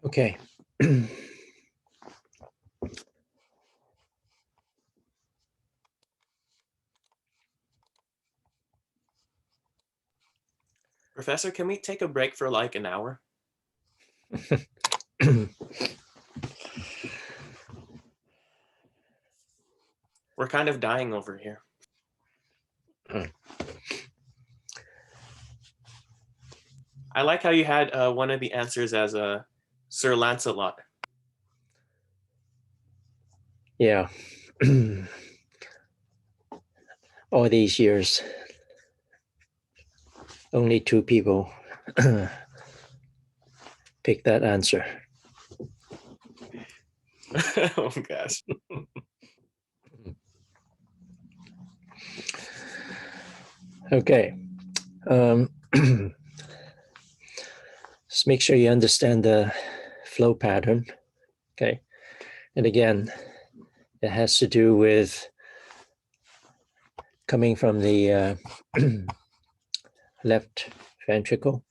Okay. Professor, can we take a break for like an hour? We're kind of dying over here. I like how you had one of the answers as a Sir Lancelot. Yeah. All these years, only two people picked that answer. Oh gosh. Okay. Just make sure you understand the flow pattern. Okay. And again, it has to do with coming from the left ventricle.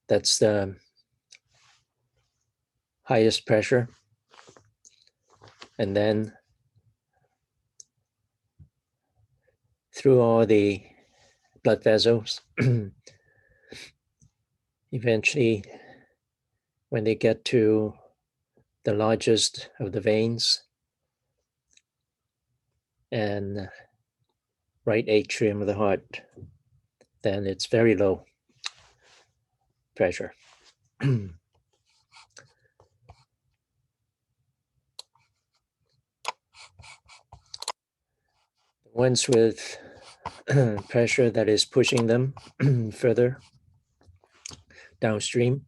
That's the highest pressure. And then through all the blood vessels, eventually, when they get to the largest of the veins and right atrium of the heart, then it's very low pressure. The ones with pressure that is pushing them further downstream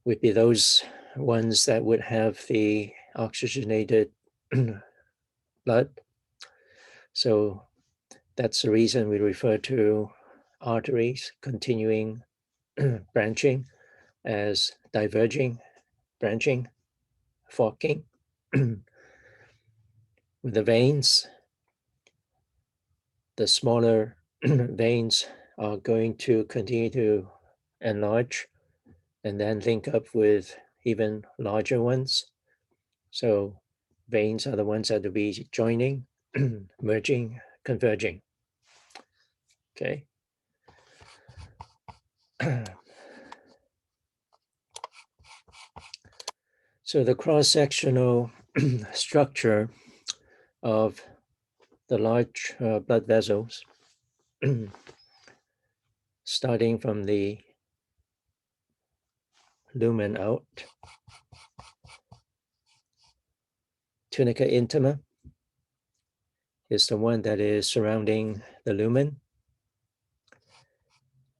would be those ones that would have the oxygenated blood. So that's the reason we refer to arteries continuing branching as diverging, branching, forking. With the veins, the smaller veins are going to continue to enlarge and then link up with even larger ones. So veins are the ones that will be joining, merging, converging. Okay. So the cross-sectional structure of the large blood vessels, starting from the lumen out, tunica intima is the one that is surrounding the lumen.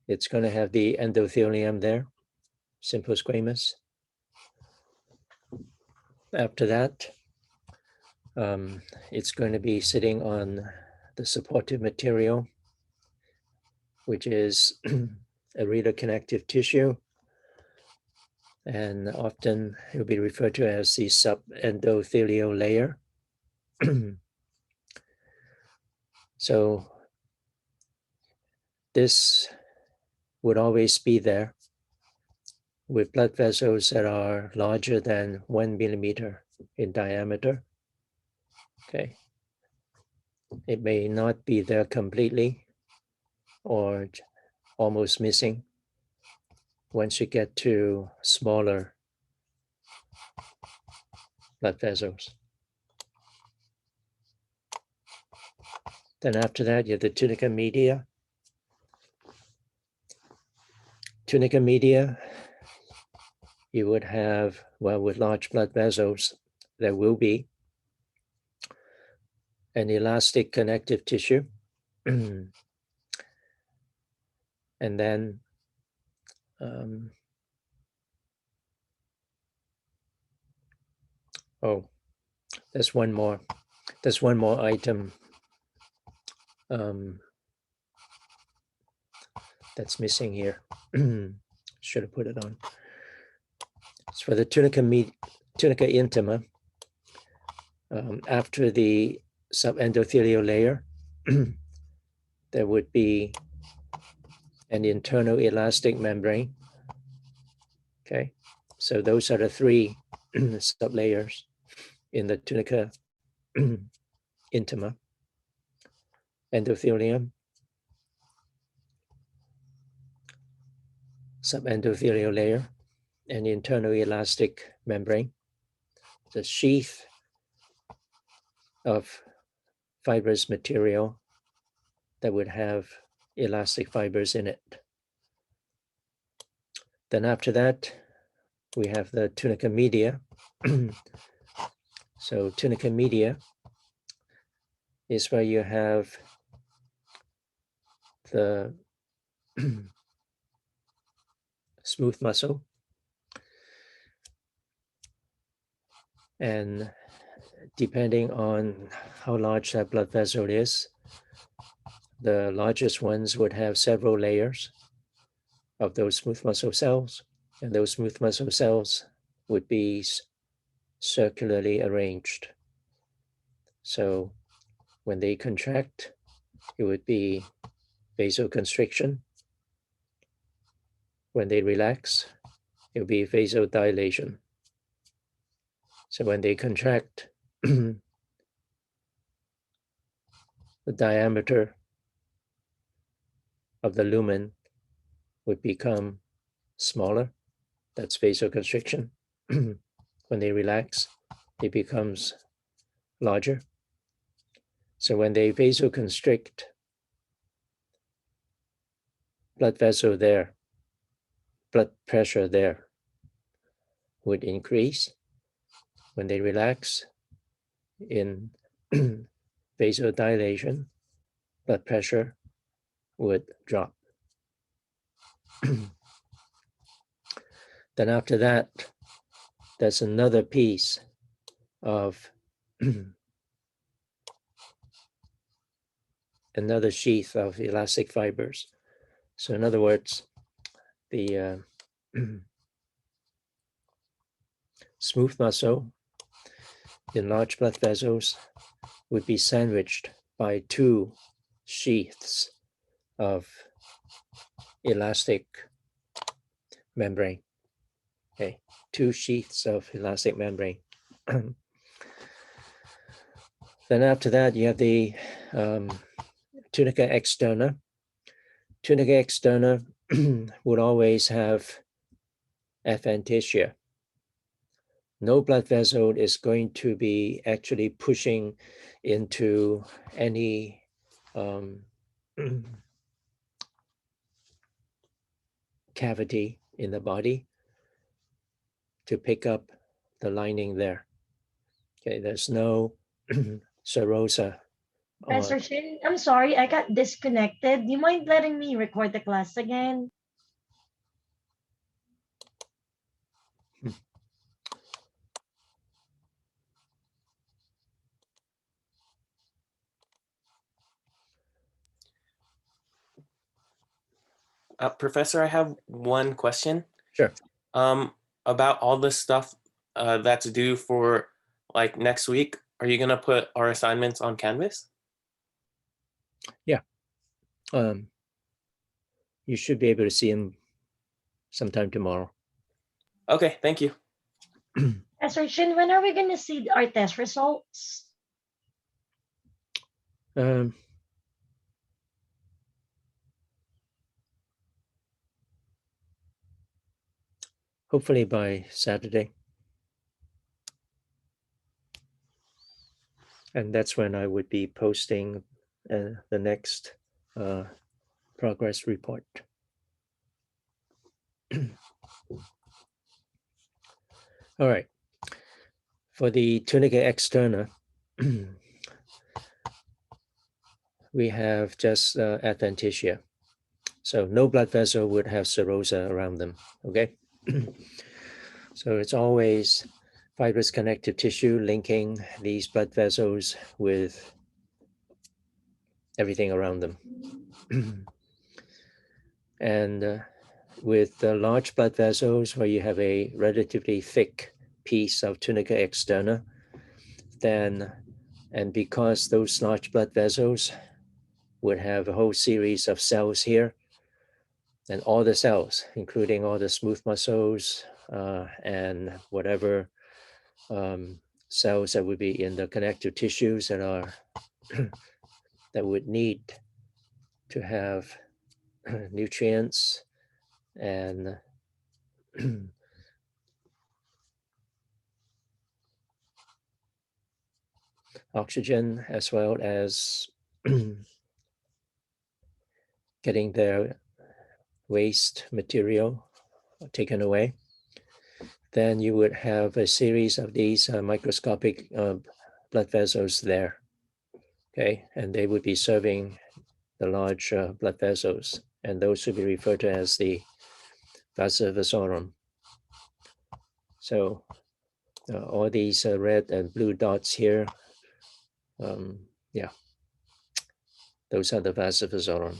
It's going to have the endothelium there, simple squamous. After that, it's going to be sitting on the supportive material, which is a reader connective tissue, and often it will be referred to as the subendothelial layer. So this would always be there with blood vessels that are larger than 1 millimeter in diameter. Okay. It may not be there completely or almost missing once you get to smaller blood vessels. Then after that, you have the tunica media. Tunica media, you would have, well, with large blood vessels, there will be an elastic connective tissue. And then oh, there's one more item that's missing here. Should have put it on. It's for the tunica intima. After the subendothelial layer, there would be an internal elastic membrane Okay, so those are the three sublayers in the tunica intima: endothelium, subendothelial layer, and internal elastic membrane. The sheath of fibrous material that would have elastic fibers in it. Then after that, we have the tunica media. So tunica media is where you have the smooth muscle, and depending on how large that blood vessel is, the largest ones would have several layers of those smooth muscle cells, and those smooth muscle cells would be circularly arranged. So when they contract, it would be vasoconstriction. When they relax, it would be vasodilation. So when they contract, the diameter of the lumen would become smaller. That's vasoconstriction. When they relax, it becomes larger. So when they vasoconstrict, blood vessel there, blood pressure there would increase. When they relax in vasodilation, blood pressure would drop. Then after that, there's another piece of another sheath of elastic fibers. So in other words, the smooth muscle in large blood vessels would be sandwiched by two sheaths of elastic membrane. Okay, two sheaths of elastic membrane. Then after that, you have the tunica externa. Tunica externa would always have adventitia. No blood vessel is going to be actually pushing into any cavity in the body to pick up the lining there. Okay, there's no serosa. Professor Shin, I'm sorry, I got disconnected. Do you mind letting me record the class again? Professor, I have one question. Sure. About all this stuff that's due for like next week. Are you gonna put our assignments on Canvas? Yeah. You should be able to see them sometime tomorrow. Okay, thank you. Professor Shin, when are we going to see our test results? Hopefully by Saturday. And that's when I would be posting the next progress report. All right. For the tunica externa, we have just adventitia. So no blood vessel would have serosa around them, okay? So it's always fibrous connective tissue linking these blood vessels with everything around them. And with the large blood vessels where you have a relatively thick piece of tunica externa, then, and because those large blood vessels would have a whole series of cells here, and all the cells, including all the smooth muscles and whatever cells that would be in the connective tissues that are that would need to have nutrients and oxygen, as well as getting their waste material taken away. Then you would have a series of these microscopic blood vessels there. Okay, and they would be serving the large blood vessels, and those would be referred to as the vasa vasorum. So all these red and blue dots here, yeah, those are the vasa vasorum.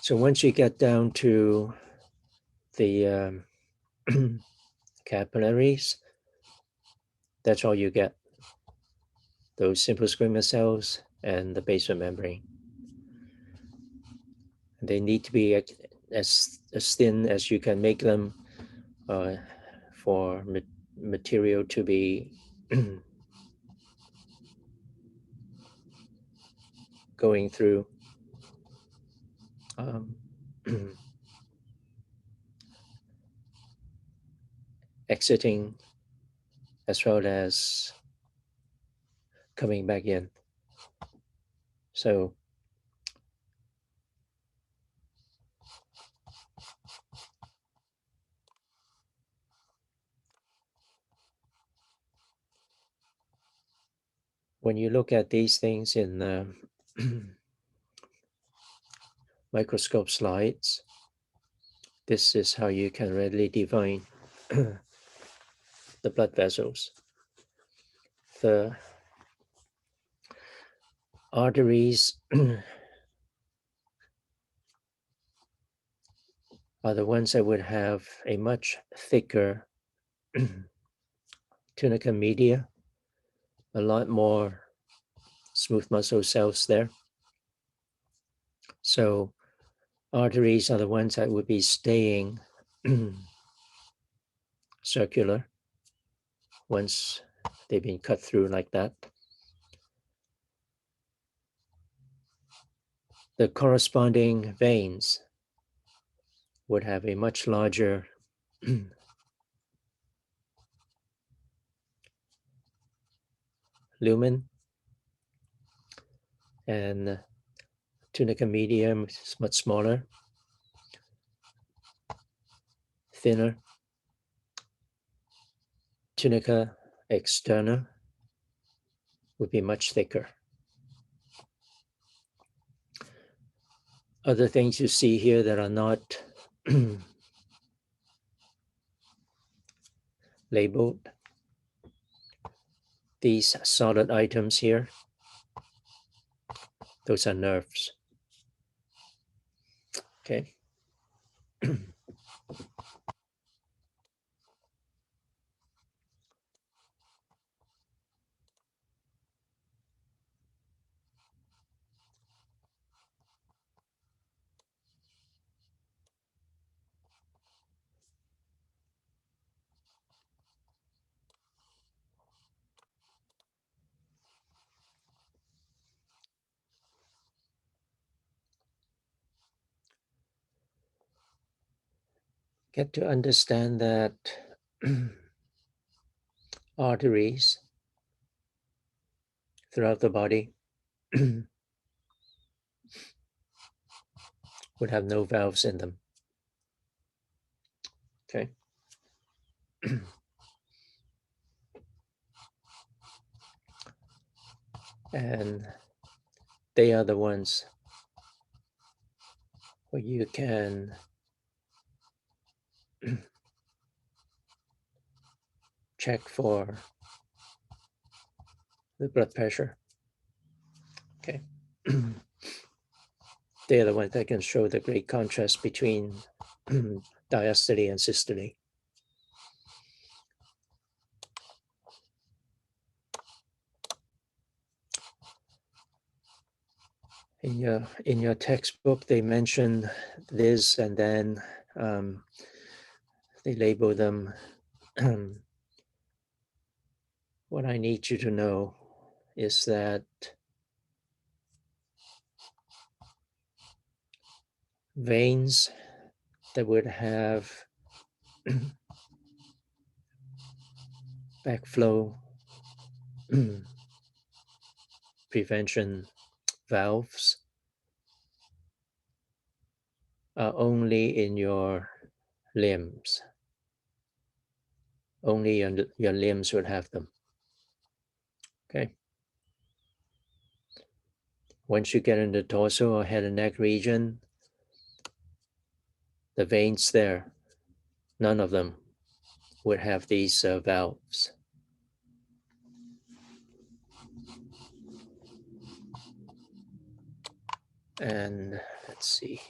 So once you get down to the capillaries, that's all you get. Those simple squamous cells and the basement membrane. They need to be as thin as you can make them for material to be going through. Exiting as well as coming back in. So when you look at these things in microscope slides, this is how you can readily define the blood vessels. The arteries are the ones that would have a much thicker tunica media, a lot more smooth muscle cells there. So arteries are the ones that would be staying circular once they've been cut through like that. The corresponding veins would have a much larger lumen, and tunica medium is much smaller, thinner. Tunica externa would be much thicker. Other things you see here that are not labeled, these solid items here, those are nerves. Okay. Get to understand that arteries throughout the body would have no valves in them. Okay. And they are the ones where you can check for the blood pressure. Okay. They are the ones that can show the great contrast between diastole and systole. in your textbook, they mention this, and then they label them. What I need you to know is that veins that would have backflow prevention valves are only in your limbs. Only your limbs would have them. Okay. Once you get in the torso or head and neck region, the veins there, none of them would have these valves. And let's see,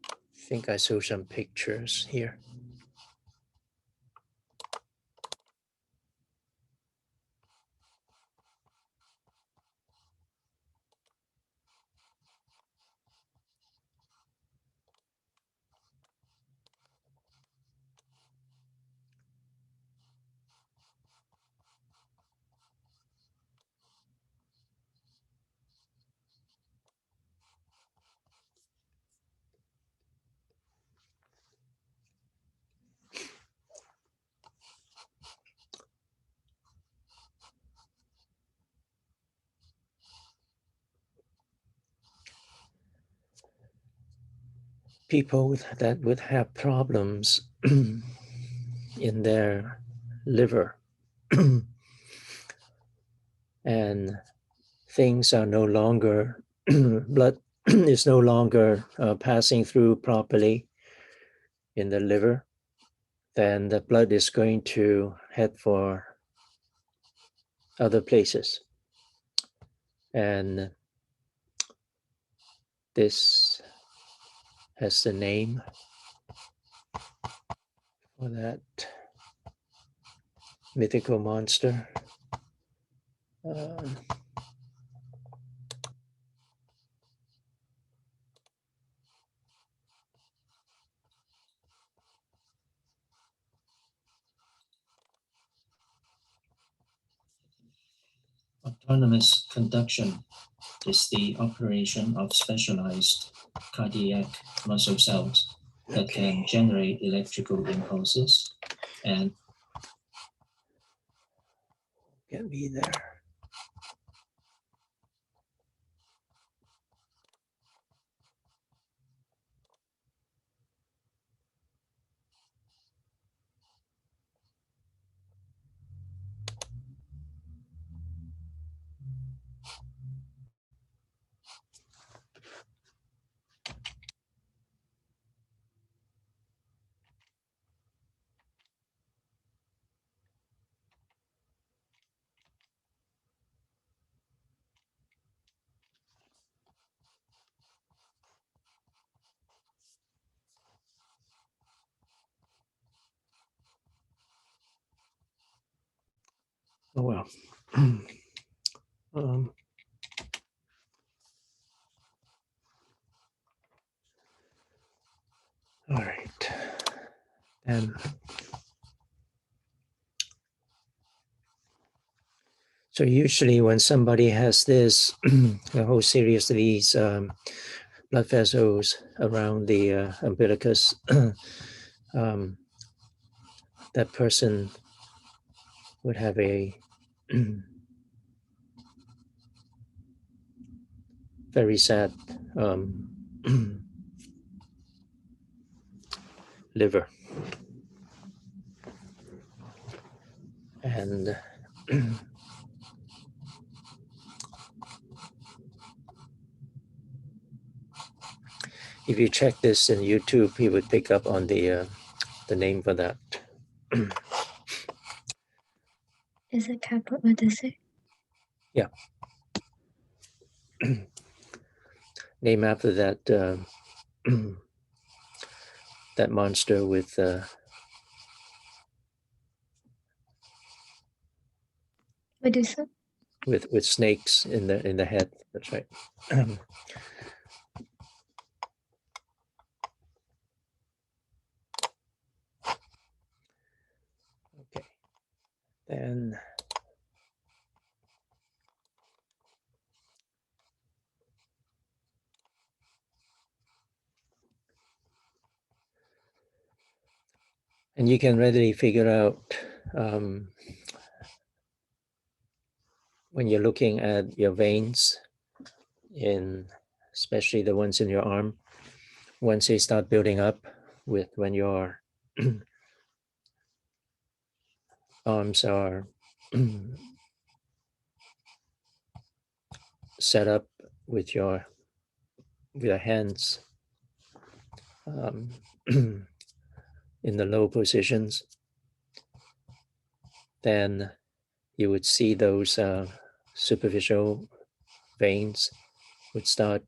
I think I saw some pictures here. People that would have problems in their liver and things are no longer, blood is no longer passing through properly in the liver, then the blood is going to head for other places. And this has the name for that mythical monster. Autonomous conduction is the operation of specialized cardiac muscle cells that can generate electrical impulses and get me there. Oh well. All right. And so usually when somebody has this, a whole series of these blood vessels around the umbilicus, that person would have a very sad liver. And if you check this in YouTube, you would pick up on the name for that. Is it Caput Medici? Yeah. Name after that that monster with Medusa? with snakes in the head. That's right. Okay, then and you can readily figure out when you're looking at your veins, in especially the ones in your arm, once they start building up with when your arms are set up with your hands in the low positions, then you would see those superficial veins would start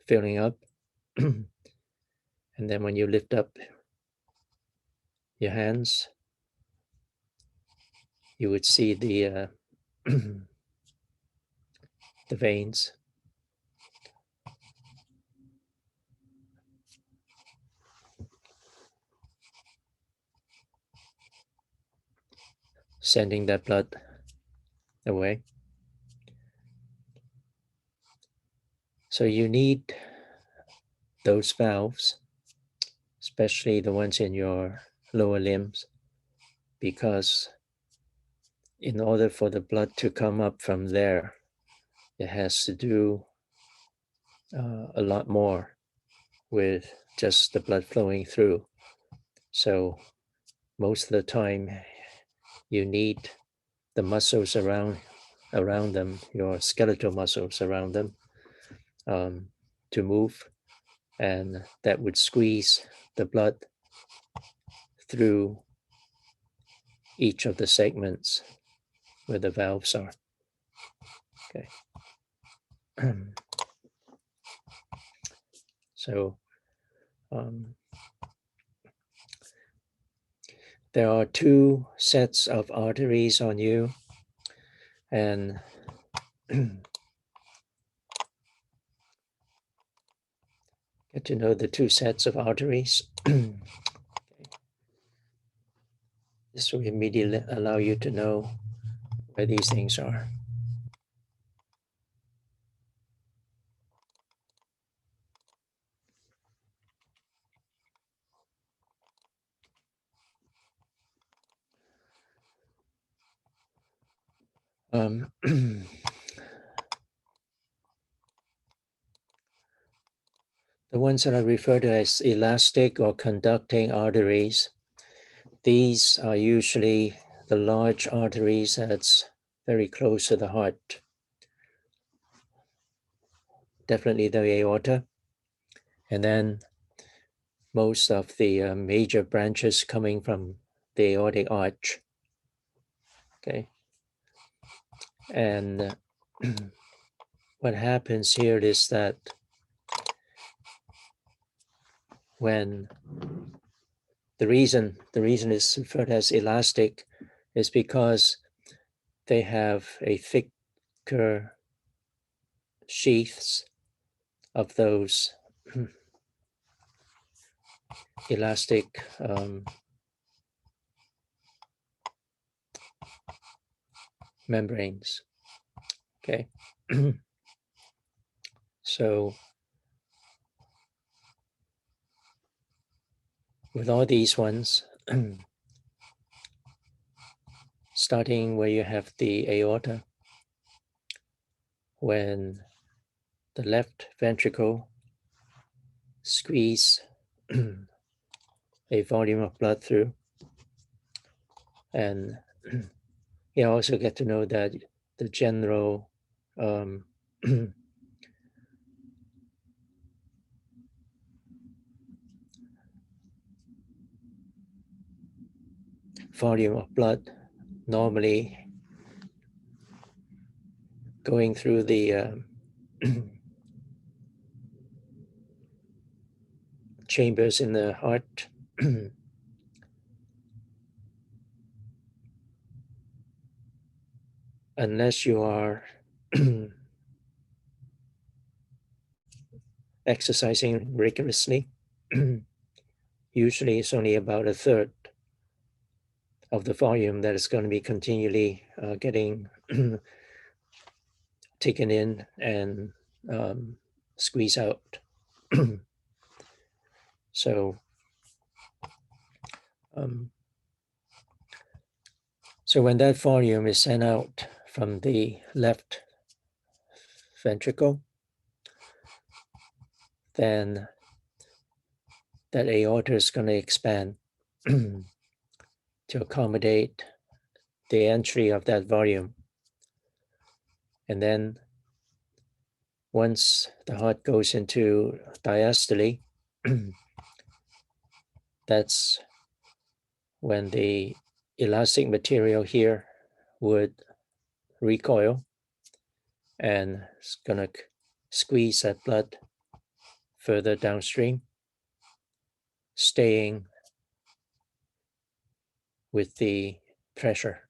filling up. And then when you lift up your hands, you would see the the veins sending that blood away. So you need those valves, especially the ones in your lower limbs, because in order for the blood to come up from there, it has to do a lot more with just the blood flowing through. So most of the time, you need the muscles around them, your skeletal muscles around them, to move, and that would squeeze the blood through each of the segments where the valves are. Okay. So there are two sets of arteries on you, and get to know the two sets of arteries. This will immediately allow you to know where these things are. The ones that I refer to as elastic or conducting arteries, these are usually the large arteries that's very close to the heart. Definitely the aorta. And then most of the major branches coming from the aortic arch. Okay. And what happens here is that when the reason is referred as elastic is because they have a thicker sheaths of those elastic membranes. Okay. So with all these ones, starting where you have the aorta, when the left ventricle squeeze a volume of blood through, and you also get to know that the general volume of blood normally going through the chambers in the heart unless you are exercising rigorously, usually it's only about a third of the volume that is going to be continually getting taken in and squeezed out. So, so when that volume is sent out from the left ventricle, then that aorta is going to expand to accommodate the entry of that volume. And then once the heart goes into diastole, that's when the elastic material here would recoil and it's gonna squeeze that blood further downstream, staying with the pressure.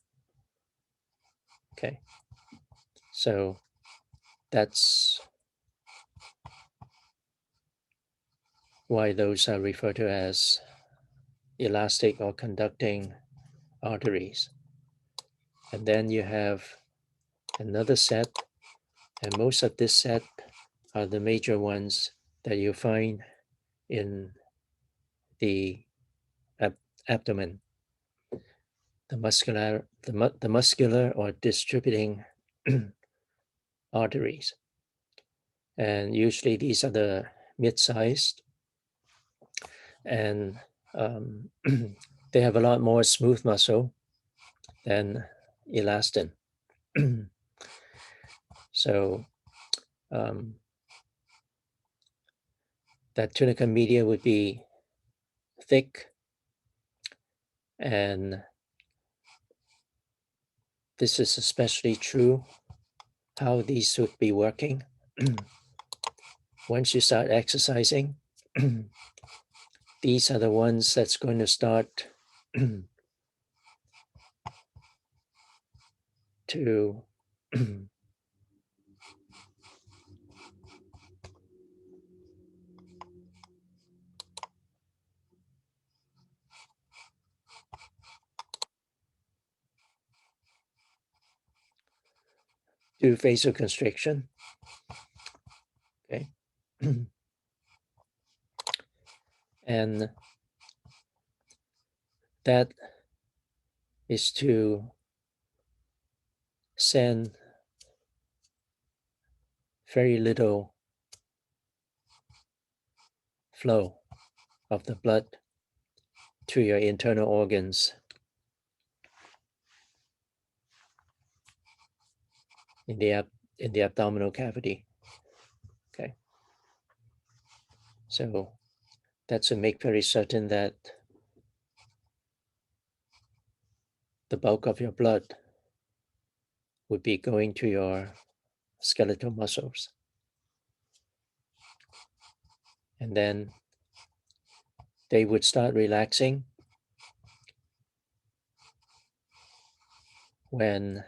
Okay, so that's why those are referred to as elastic or conducting arteries. And then you have another set, and most of this set are the major ones that you find in the abdomen, the muscular or distributing arteries. And usually these are the mid-sized, and they have a lot more smooth muscle than elastin. So that tunica media would be thick, and this is especially true how these should be working. Once you start exercising, these are the ones that's going to start to do vasoconstriction. Okay. And that is to send very little flow of the blood to your internal organs in the abdominal cavity. Okay. So that's to make very certain that the bulk of your blood would be going to your skeletal muscles. And then they would start relaxing when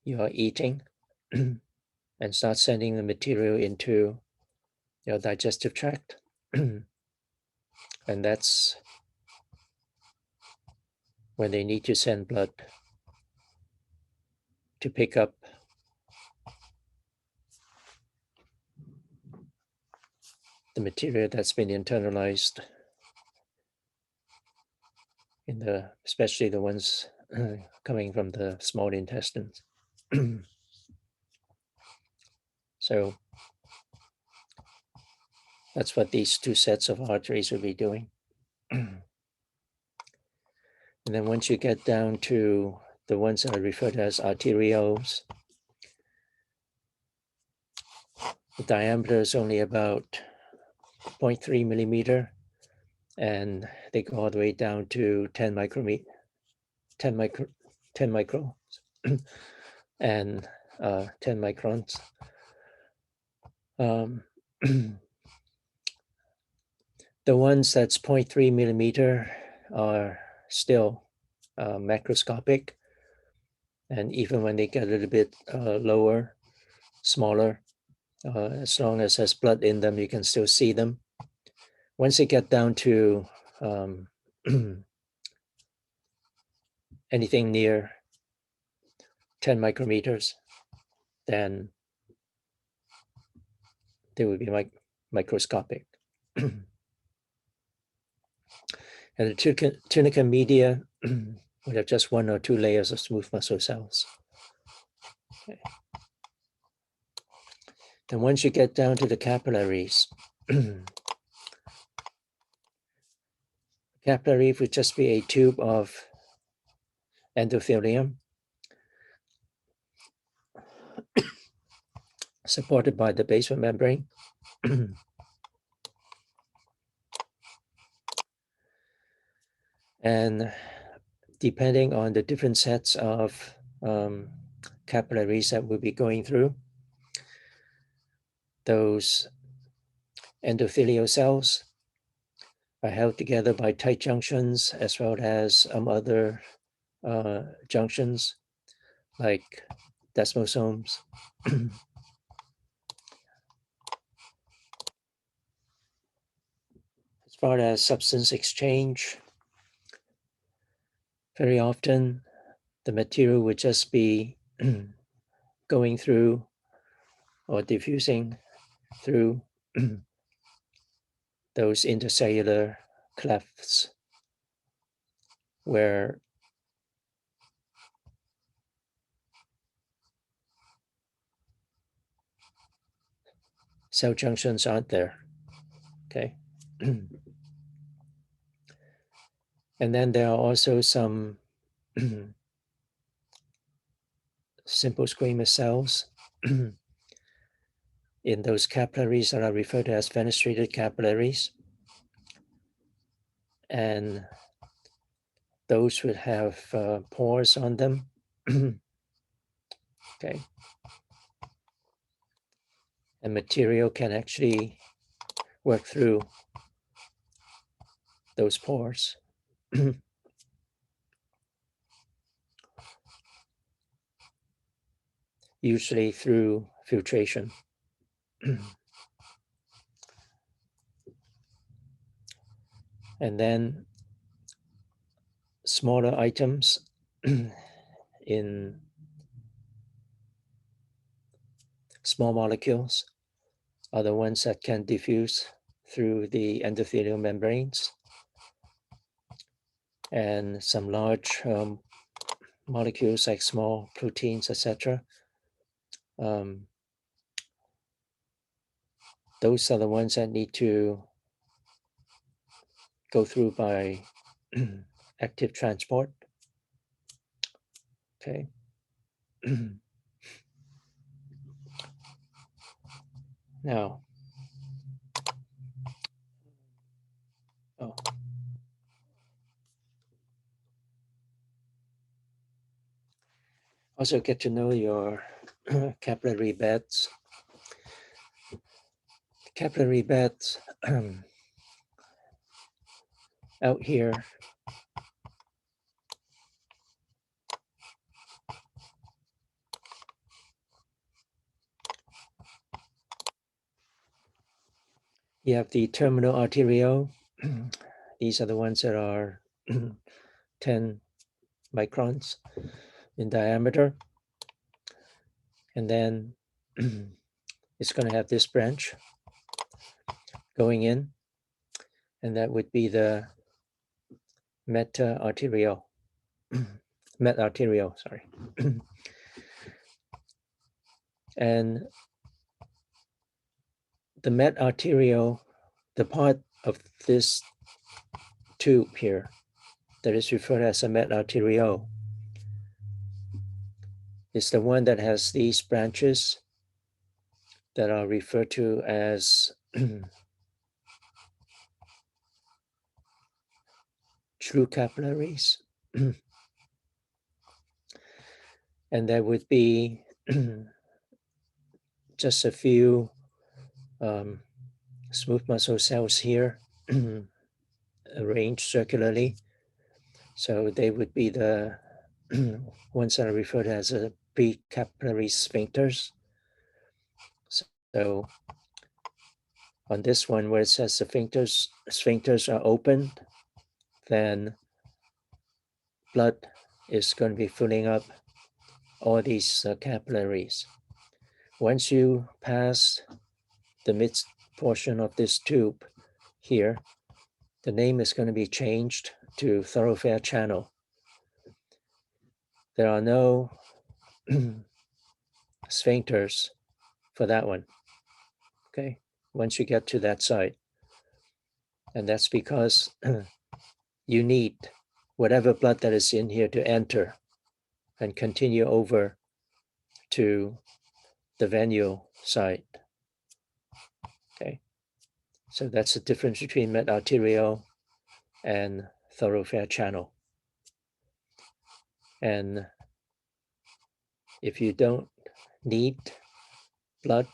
you are eating and start sending the material into your digestive tract. And that's when they need to send blood to pick up the material that's been internalized in the, especially the ones coming from the small intestines. So that's what these two sets of arteries will be doing. And then once you get down to the ones that are referred to as arterioles, the diameter is only about 0.3 millimeter, and they go all the way down to 10 microns, and 10 microns. The ones that's 0.3 millimeter are still macroscopic. And even when they get a little bit lower, smaller, as long as there's blood in them, you can still see them. Once they get down to anything near 10 micrometers, then they would be microscopic. And the tunica media would have just 1 or 2 layers of smooth muscle cells. Okay. Then once you get down to the capillaries, capillary would just be a tube of endothelium supported by the basement membrane. And depending on the different sets of capillaries that we'll be going through, those endothelial cells are held together by tight junctions as well as other junctions like desmosomes. As far as substance exchange, very often the material would just be going through or diffusing through those intercellular clefts where cell junctions aren't there. Okay. And then there are also some simple squamous cells in those capillaries that are referred to as fenestrated capillaries. And those would have pores on them. Okay. And material can actually work through those pores. Usually through filtration. And then smaller items in small molecules are the ones that can diffuse through the endothelial membranes. And some large molecules like small proteins, etc. Those are the ones that need to go through by active transport. Okay. Now, also get to know your capillary beds. Capillary beds out here you have the terminal arteriole. These are the ones that are 10 microns in diameter. And then it's going to have this branch going in, and that would be the meta-arteriole. Met-arteriole, sorry. And the met-arteriole, the part of this tube here that is referred as a met-arteriole, is the one that has these branches that are referred to as true capillaries. And there would be just a few smooth muscle cells here arranged circularly So they would be the ones that are referred as precapillary sphincters. So on this one where it says the sphincters are open, then blood is going to be filling up all these capillaries. Once you pass the mid portion of this tube here, the name is going to be changed to thoroughfare channel. There are no sphincters for that one. Okay, once you get to that side. And that's because you need whatever blood that is in here to enter and continue over to the venule side. Okay, so that's the difference between mid-arterial and thoroughfare channel. And if you don't need blood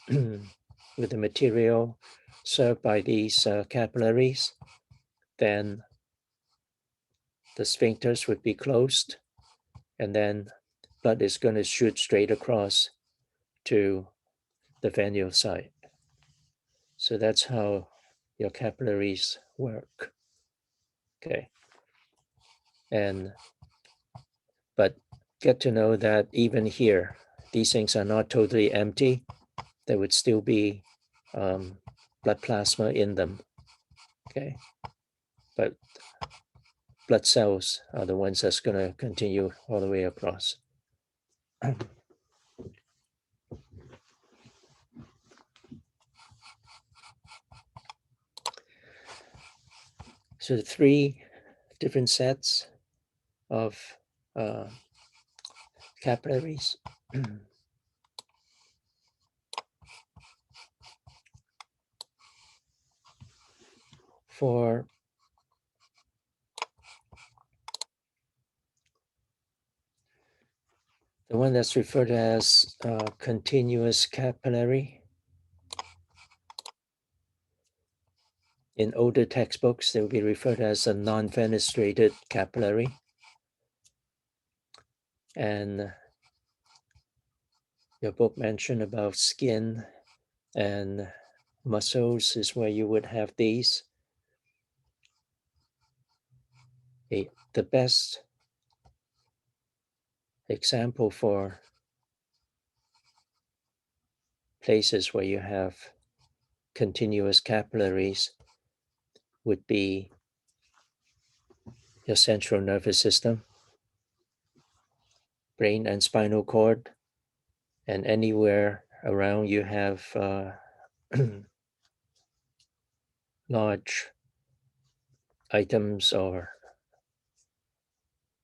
with the material served by these capillaries, then the sphincters would be closed, and then blood is going to shoot straight across to the venule side. So that's how your capillaries work. Okay. But get to know that even here, these things are not totally empty. There would still be blood plasma in them. Okay. But blood cells are the ones that's going to continue all the way across. So the 3 different sets of capillaries. For the one that's referred as continuous capillary, in older textbooks, they will be referred as a non-fenestrated capillary. And your book mentioned about skin and muscles is where you would have these. The best example for places where you have continuous capillaries would be your central nervous system, brain and spinal cord, and anywhere around you have large items or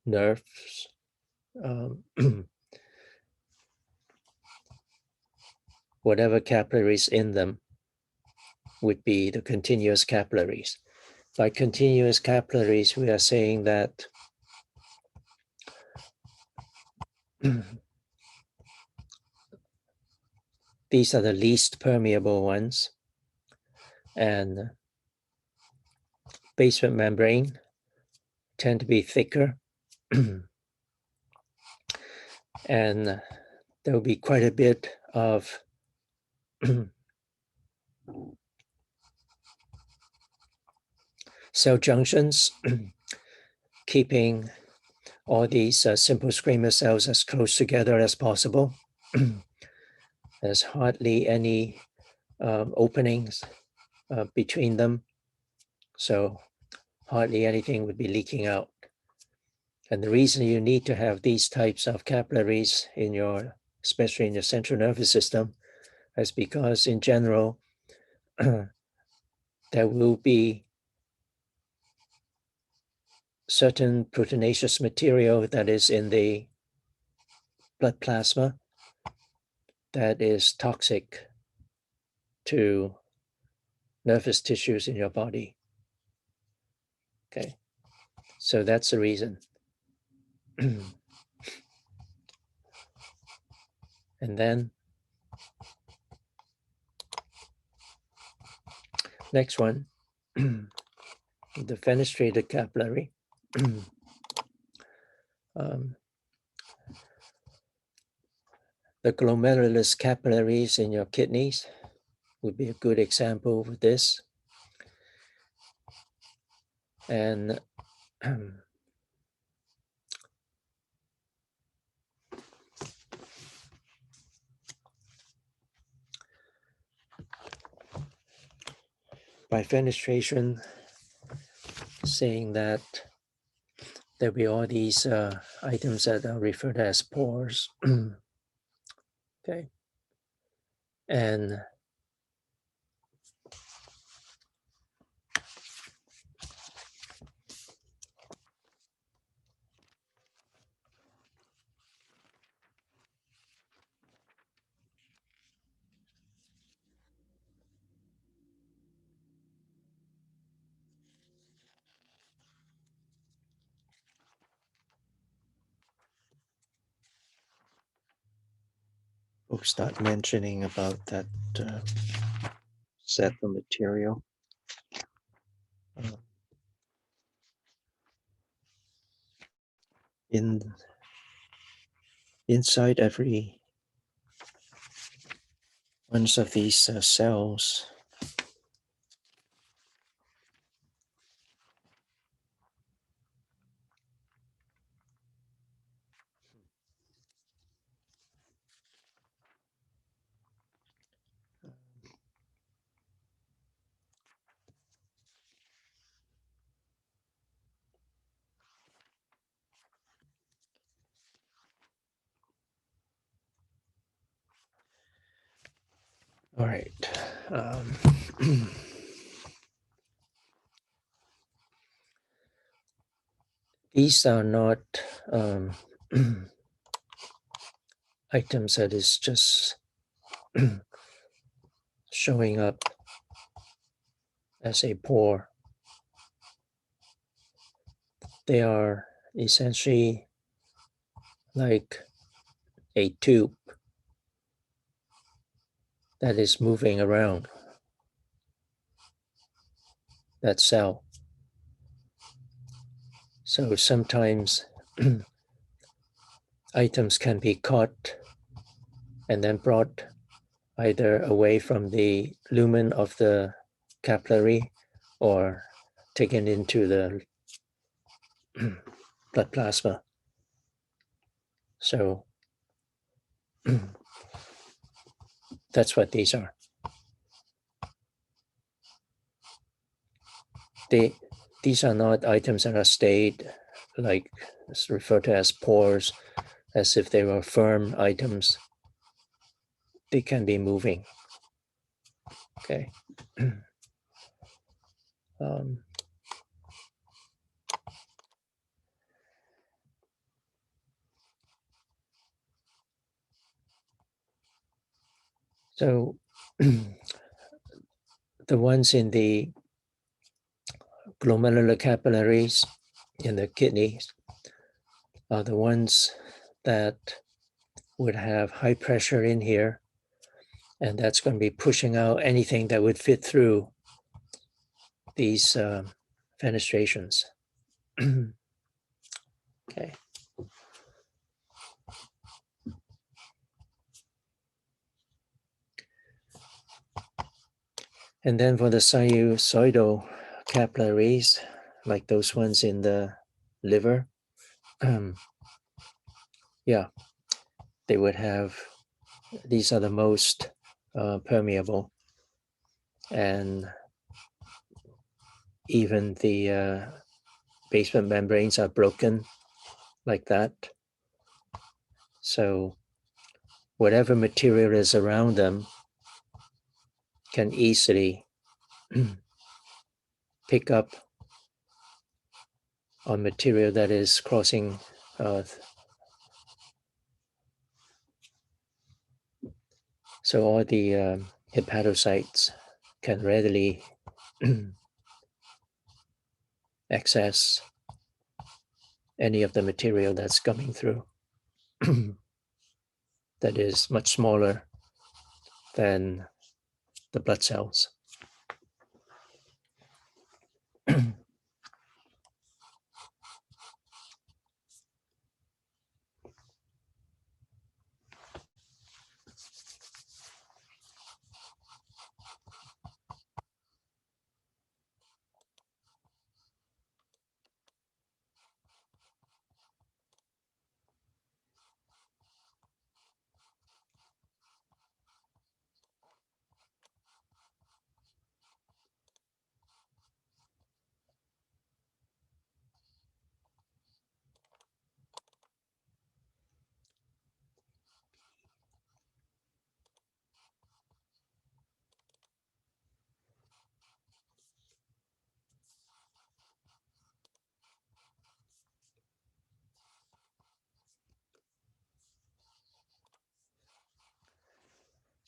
nerves. Whatever capillaries in them would be the continuous capillaries. By continuous capillaries, we are saying that these are the least permeable ones, and basement membrane tend to be thicker, and there will be quite a bit of cell junctions, keeping all these simple squamous cells as close together as possible. There's hardly any openings between them, so hardly anything would be leaking out. And the reason you need to have these types of capillaries in your, especially in your central nervous system, is because in general, there will be certain proteinaceous material that is in the blood plasma that is toxic to nervous tissues in your body. Okay, so that's the reason. And then next one, the fenestrated capillary. The glomerulus capillaries in your kidneys would be a good example of this. And by fenestration, saying that there'll be all these items that are referred as pores. Okay. And we'll start mentioning about that set of material. Inside every one of these cells, all right. These are not items that is just showing up as a pore. They are essentially like a tube that is moving around that cell. So sometimes items can be caught and then brought either away from the lumen of the capillary or taken into the blood plasma. So that's what these are. These are not items that are stayed, like it's referred to as pores, as if they were firm items. They can be moving. Okay. So the ones in the glomerular capillaries in the kidneys are the ones that would have high pressure in here, and that's going to be pushing out anything that would fit through these fenestrations. Okay. And then for the sinusoidal capillaries, like those ones in the liver, yeah, they would have, these are the most permeable. And even the basement membranes are broken like that. So whatever material is around them can easily pick up on material that is crossing so all the hepatocytes can readily access any of the material that's coming through that is much smaller than the blood cells.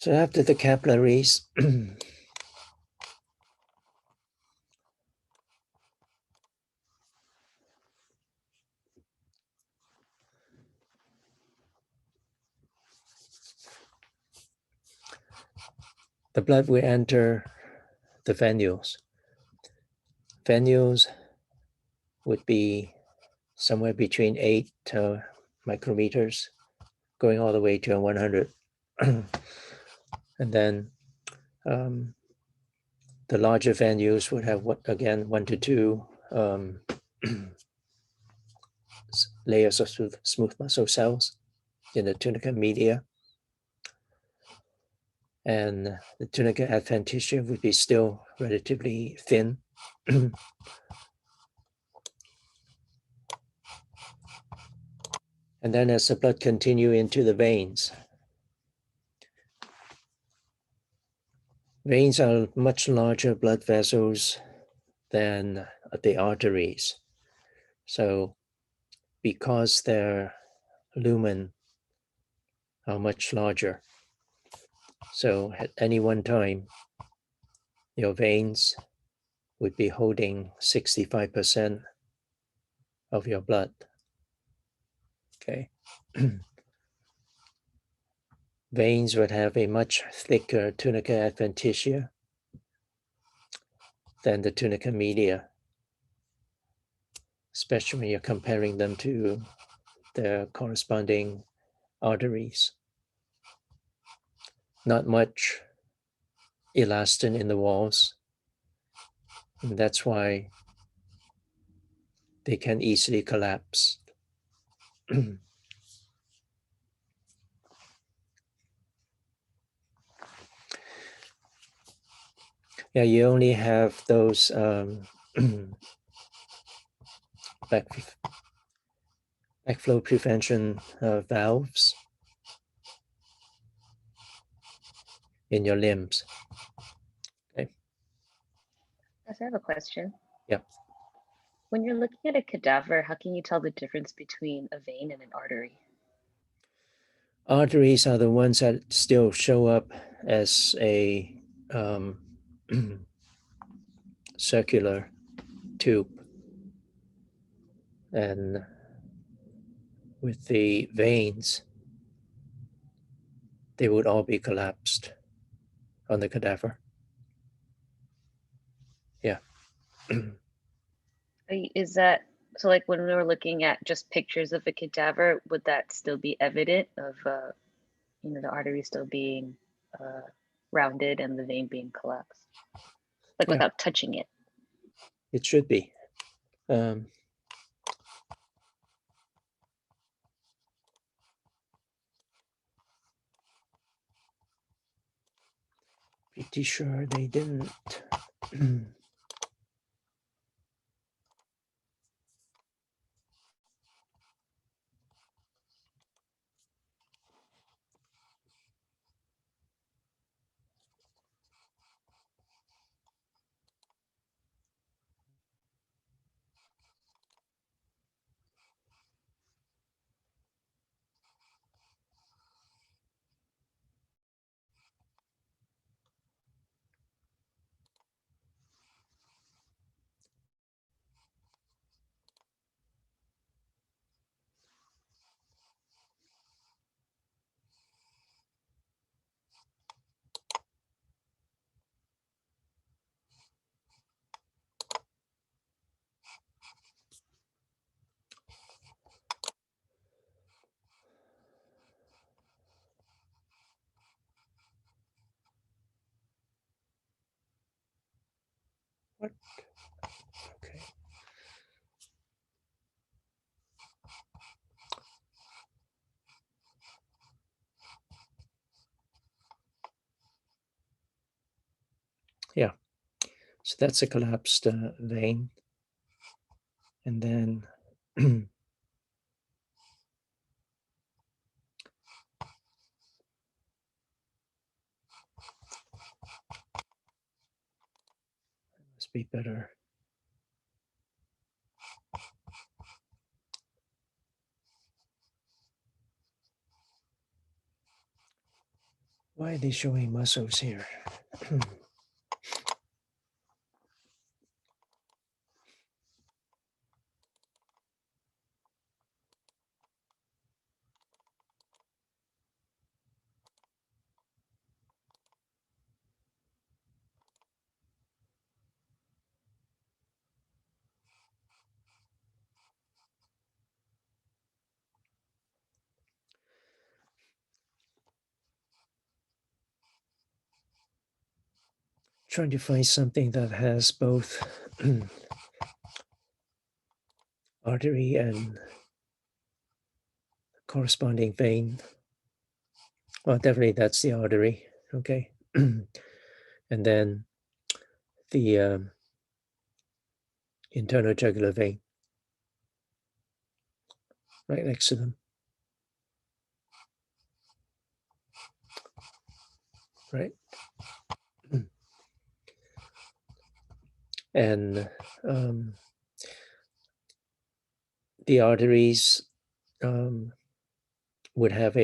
So after the capillaries, the blood will enter the venules. Venules would be somewhere between 8 micrometers, going all the way to 100. And then the larger venules would have, again, 1 to 2 layers of smooth muscle cells in the tunica media. And the tunica adventitia would be still relatively thin. And then as the blood continue into the veins, veins are much larger blood vessels than the arteries. So because their lumen are much larger, so at any one time, your veins would be holding 65% of your blood. Okay. Veins would have a much thicker tunica adventitia than the tunica media, especially when you're comparing them to their corresponding arteries. Not much elastin in the walls. And that's why they can easily collapse. Yeah, you only have those backflow prevention valves in your limbs. Okay. Yes, I have a question. Yep. When you're looking at a cadaver, how can you tell the difference between a vein and an artery? Arteries are the ones that still show up as a circular tube. And with the veins, they would all be collapsed on the cadaver. Yeah. Is that so? Like when we were looking at just pictures of a cadaver, would that still be evident of, the artery still being rounded and the vein being collapsed, like Yeah. without touching it? It should be. Pretty sure they didn't. What? Okay. Yeah. So that's a collapsed vein. And then must be better. Why are they showing muscles here? Trying to find something that has both artery and corresponding vein. Well, definitely that's the artery, okay? And then the internal jugular vein right next to them. Right? And the arteries would have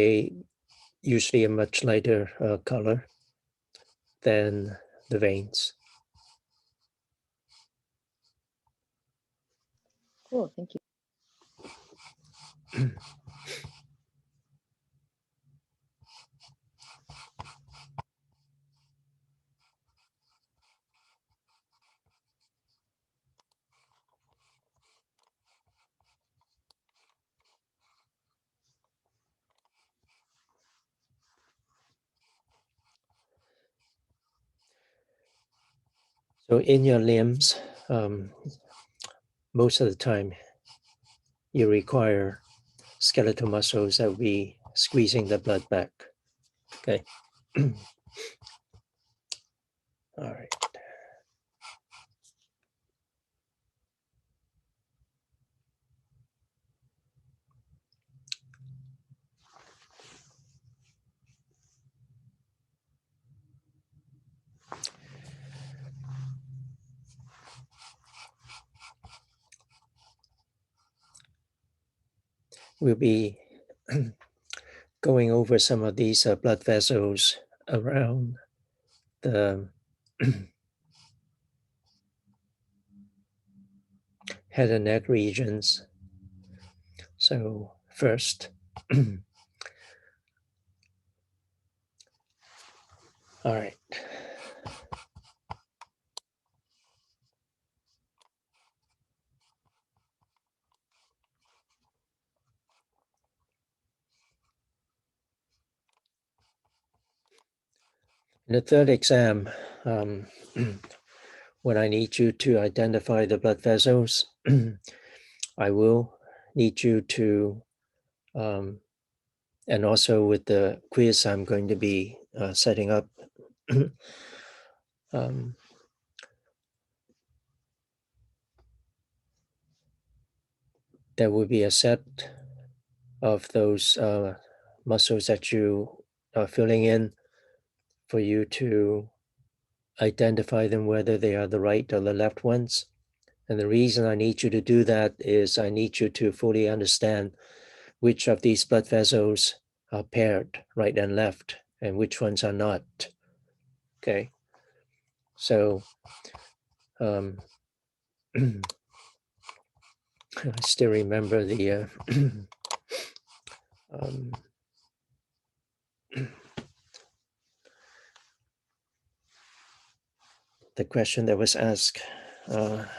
usually a much lighter color than the veins. Cool, thank you. So in your limbs, most of the time, you require skeletal muscles that will be squeezing the blood back. Okay. All right. We'll be going over some of these blood vessels around the head and neck regions. So first, all right. In the third exam, when I need you to identify the blood vessels, I will need you to, and also with the quiz I'm going to be setting up, there will be a set of those muscles that you are filling in for you to identify them, whether they are the right or the left ones. And the reason I need you to do that is I need you to fully understand which of these blood vessels are paired, right and left, and which ones are not. Okay. So I still remember the the question that was asked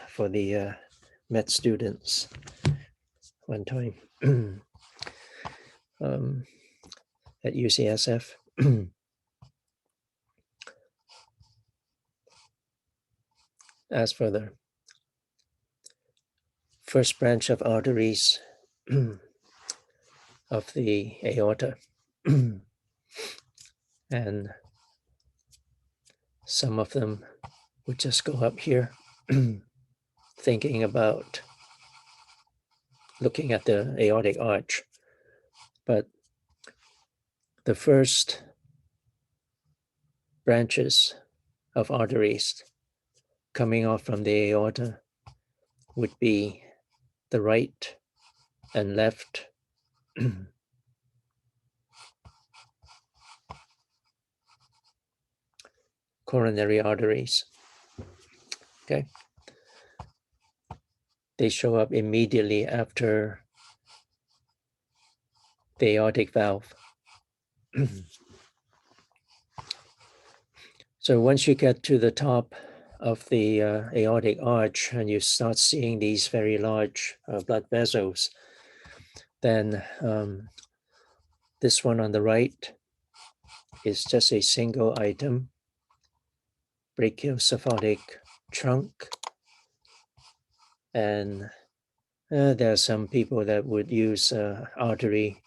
for the med students one time at UCSF. As for the first branch of arteries of the aorta, and some of them would just go up here, thinking about looking at the aortic arch. But the first branches of arteries coming off from the aorta would be the right and left coronary arteries. Okay. They show up immediately after the aortic valve. So once you get to the top of the aortic arch and you start seeing these very large blood vessels, then this one on the right is just a single item, brachiocephalic trunk. And there are some people that would use artery,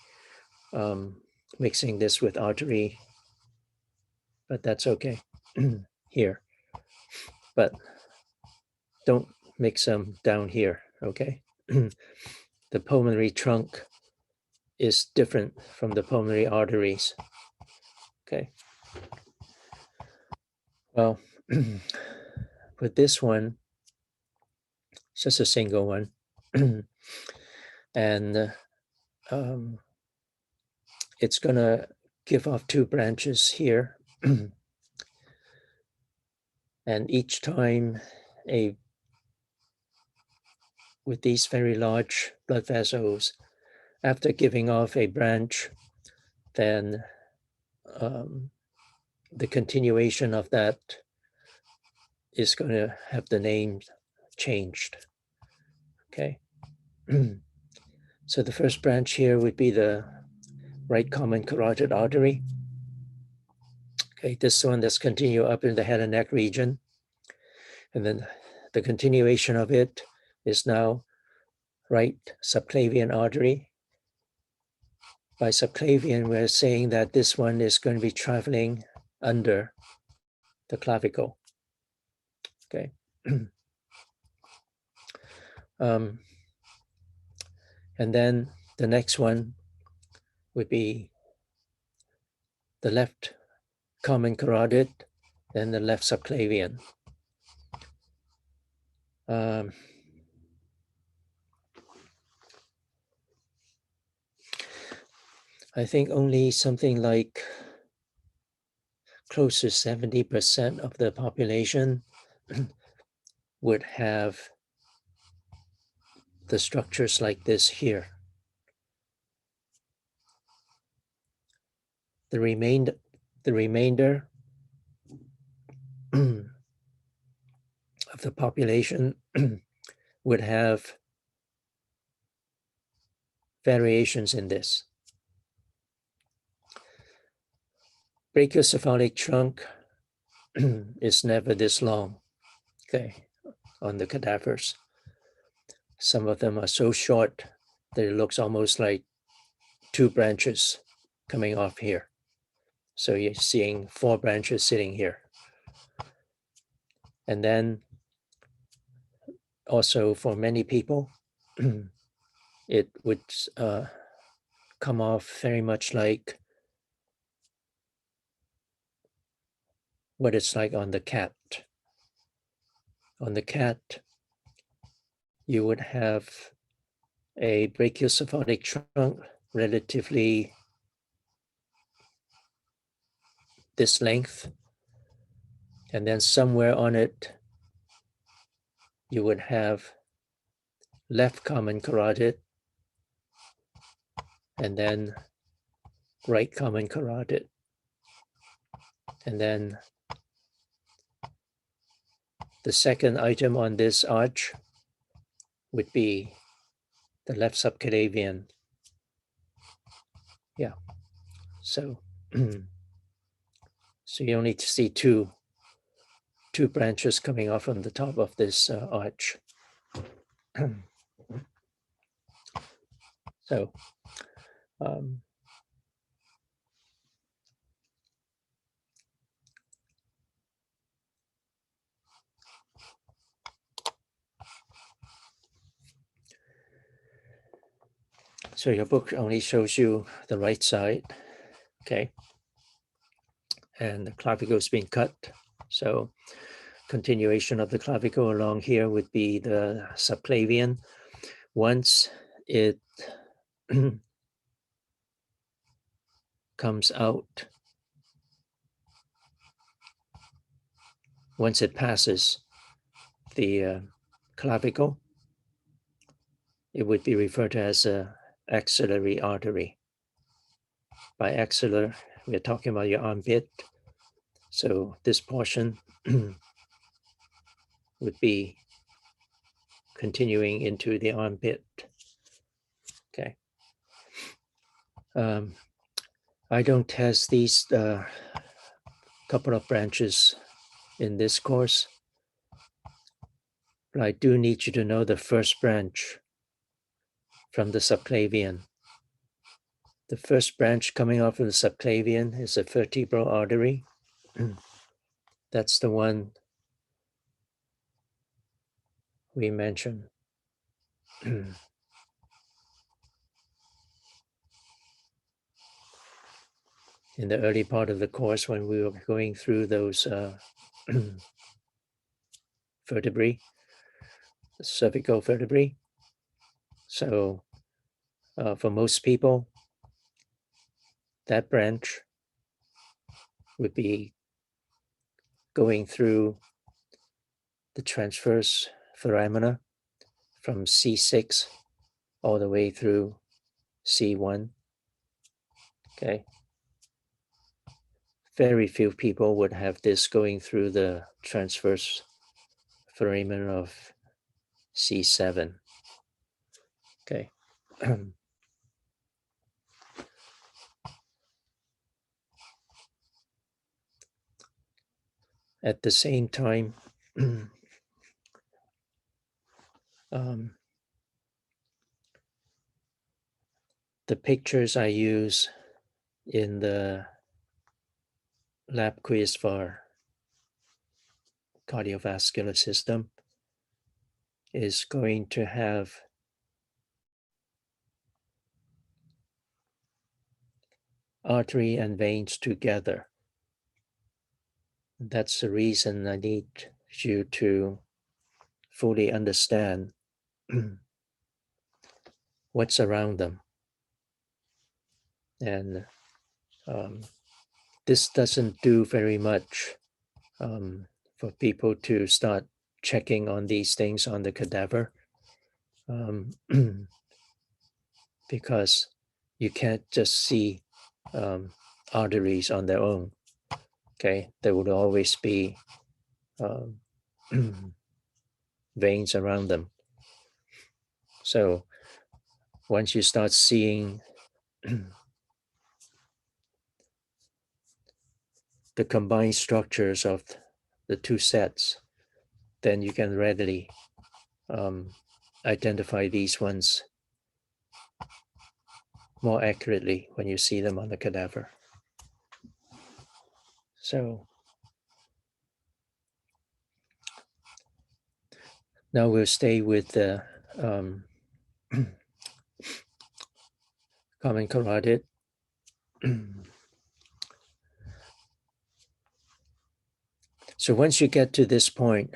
mixing this with artery, but that's okay here. But don't mix them down here, okay? The pulmonary trunk is different from the pulmonary arteries, okay? Well, with this one, it's just a single one. And it's gonna give off two branches here. And each time with these very large blood vessels, after giving off a branch, then the continuation of that is going to have the name changed. Okay. So the first branch here would be the right common carotid artery. Okay, this one that's continue up in the head and neck region. And then the continuation of it is now right subclavian artery. By subclavian, we're saying that this one is going to be traveling under the clavicle. Okay. And then the next one would be the left common carotid, then the left subclavian. I think only something like close to 70% of the population would have the structures like this here. The remainder of the population would have variations in this. Brachiocephalic trunk is never this long, okay, on the cadavers. Some of them are so short that it looks almost like two branches coming off here. So you're seeing four branches sitting here. And then also for many people, it would come off very much like what it's like on the cat. On the cat, you would have a brachiocephalic trunk relatively this length, and then somewhere on it, you would have left common carotid, and then right common carotid, and then the second item on this arch would be the left subclavian. Yeah, so so you only see two branches coming off from the top of this arch. So so your book only shows you the right side, okay? And the clavicle is being cut. So continuation of the clavicle along here would be the subclavian. Once it comes out once it passes the clavicle, it would be referred to as a axillary artery. By axillar, we're talking about your armpit. So this portion would be continuing into the armpit. Okay. I don't test these couple of branches in this course, but I do need you to know the first branch from the subclavian. The first branch coming off of the subclavian is a vertebral artery. That's the one we mentioned. In the early part of the course when we were going through those vertebrae, the cervical vertebrae. So for most people, that branch would be going through the transverse foramina from C6 all the way through C1. Okay. Very few people would have this going through the transverse foramen of C7. Okay. At the same time, the pictures I use in the lab quiz for cardiovascular system is going to have artery and veins together. That's the reason I need you to fully understand what's around them. And this doesn't do very much for people to start checking on these things on the cadaver, because you can't just see arteries on their own. Okay, there would always be veins around them. So once you start seeing the combined structures of the two sets, then you can readily identify these ones more accurately when you see them on the cadaver. So now we'll stay with the common carotid. So once you get to this point,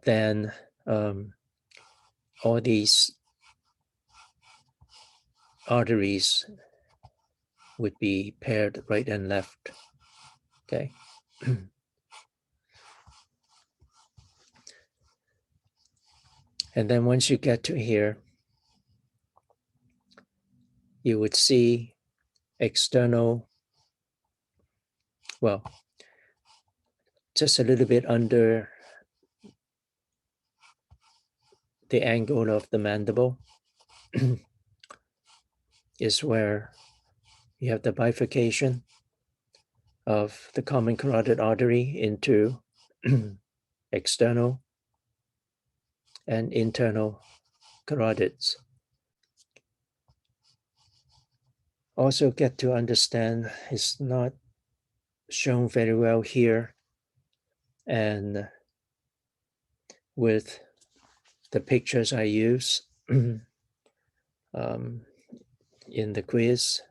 then all these arteries would be paired right and left. Okay. And then once you get to here, you would see external, well, just a little bit under the angle of the mandible is where you have the bifurcation of the common carotid artery into external and internal carotids. Also get to understand, it's not shown very well here, and with the pictures I use in the quiz,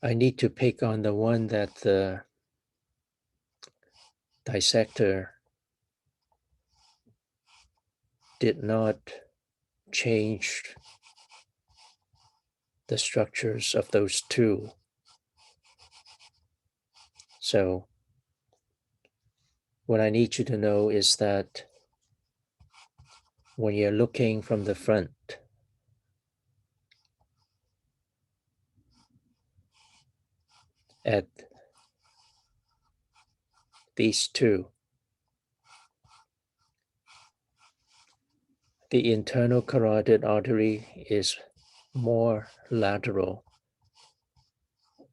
I need to pick on the one that the dissector did not change the structures of those two So what I need you to know is that when you're looking from the front, at these two, the internal carotid artery is more lateral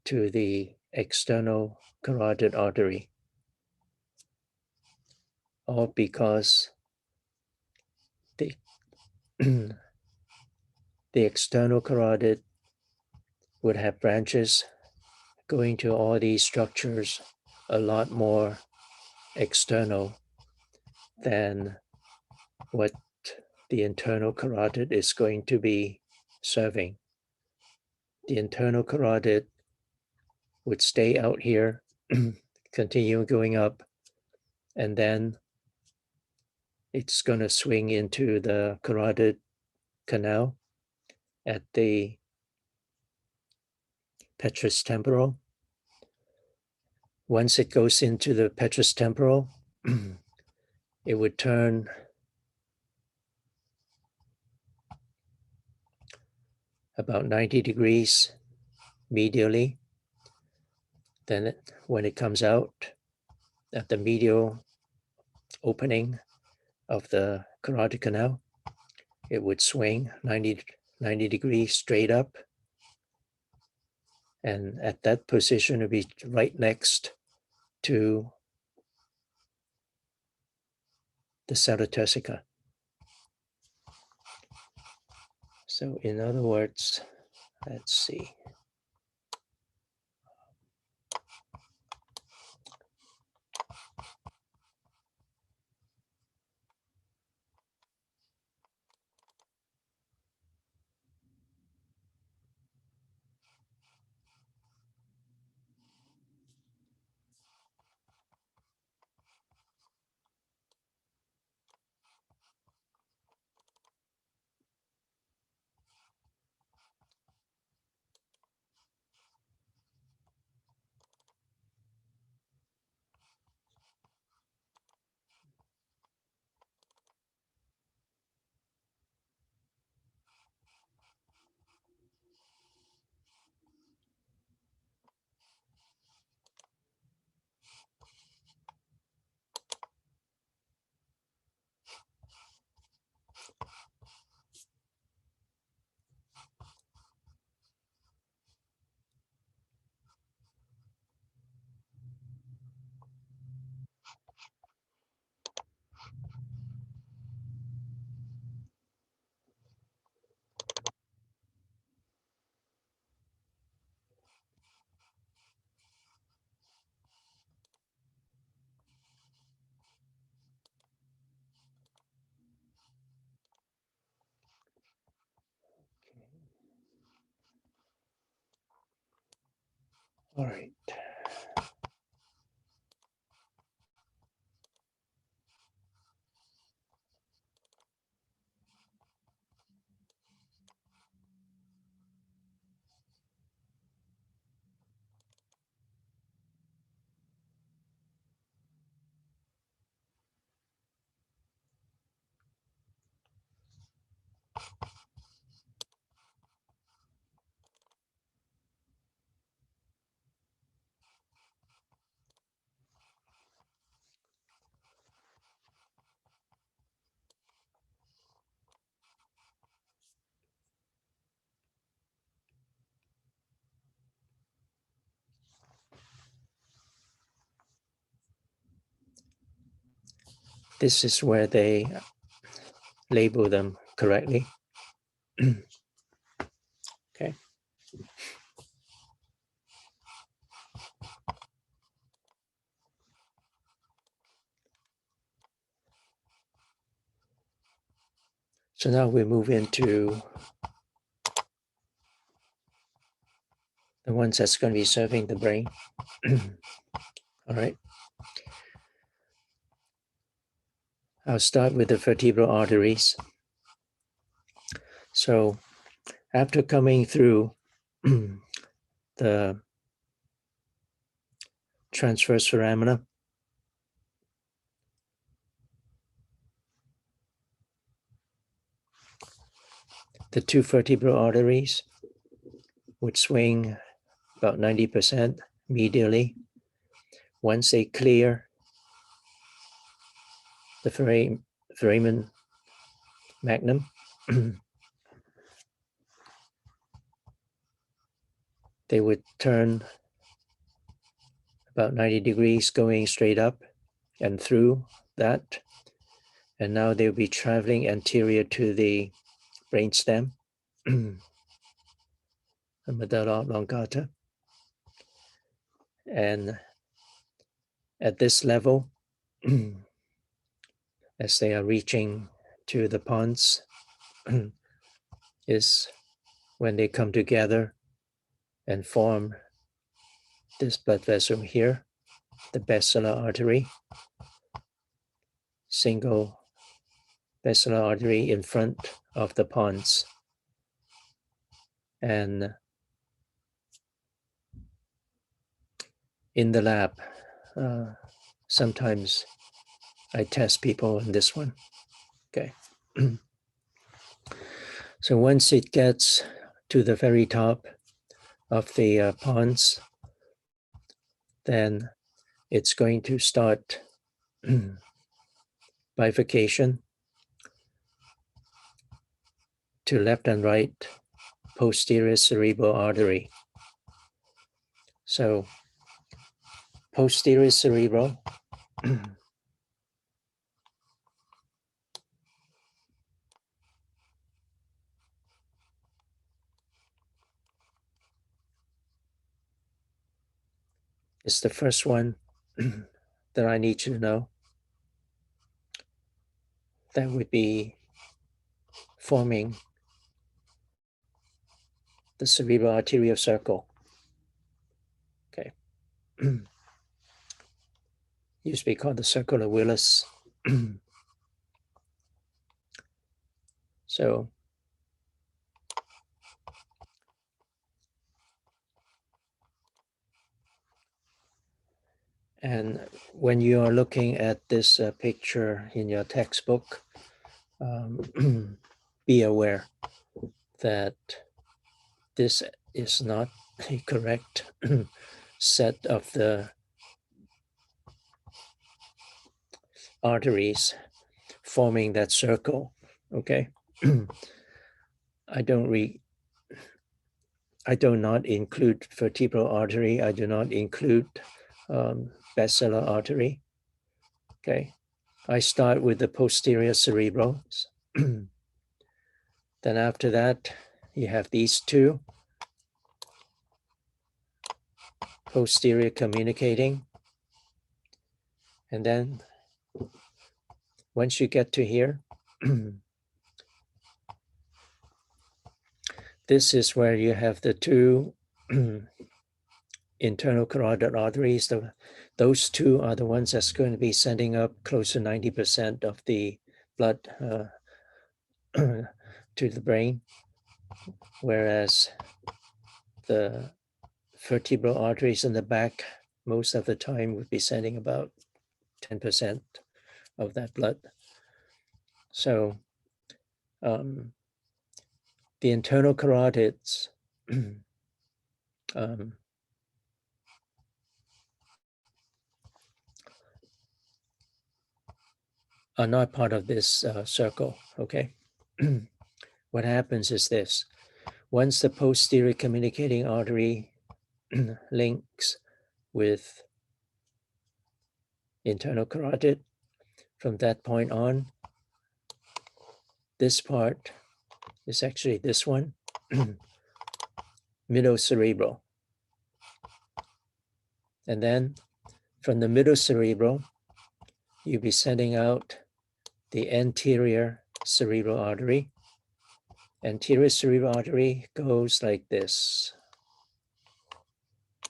to the external carotid artery, all because the, the external carotid would have branches going to all these structures a lot more external than what the internal carotid is going to be serving. The internal carotid would stay out here, continue going up, and then it's going to swing into the carotid canal at the petrous temporal. Once it goes into the petrous temporal, it would turn about 90 degrees medially. Then when it comes out at the medial opening of the carotid canal, it would swing 90 degrees straight up. And at that position, it would be right next to the sella turcica. So in other words, let's see. All right. This is where they label them correctly. Okay. So now we move into the ones that's going to be serving the brain. All right. I'll start with the vertebral arteries. So after coming through the transverse foramina. The two vertebral arteries would swing about 90% medially. Once they clear the foramen magnum, they would turn about 90 degrees going straight up and through that. And now they'll be traveling anterior to the brainstem, the medulla oblongata. And at this level, as they are reaching to the pons, is when they come together and form this blood vessel here, the basilar artery, single basilar artery in front of the pons. And in the lab, sometimes I test people on this one. Okay. So once it gets to the very top of the pons, then it's going to start bifurcation to left and right posterior cerebral artery. So posterior cerebral is the first one that I need you to know. That would be forming the cerebral arterial circle. Okay. Used to be called the circle of Willis. So and when you are looking at this picture in your textbook, be aware that this is not a correct set of the arteries forming that circle. Okay. I do not include vertebral artery. I do not include basilar artery. Okay. I start with the posterior cerebral. Then after that, you have these two posterior communicating. And then once you get to here, this is where you have the two internal carotid arteries. Those two are the ones that's going to be sending up close to 90% of the blood to the brain, whereas the vertebral arteries in the back most of the time would be sending about 10% of that blood. So the internal carotids are not part of this circle, okay? What happens is this. Once the posterior communicating artery links with internal carotid, from that point on, this part is actually this one, middle cerebral. And then from the middle cerebral, you'll be sending out the anterior cerebral artery. Anterior cerebral artery goes like this.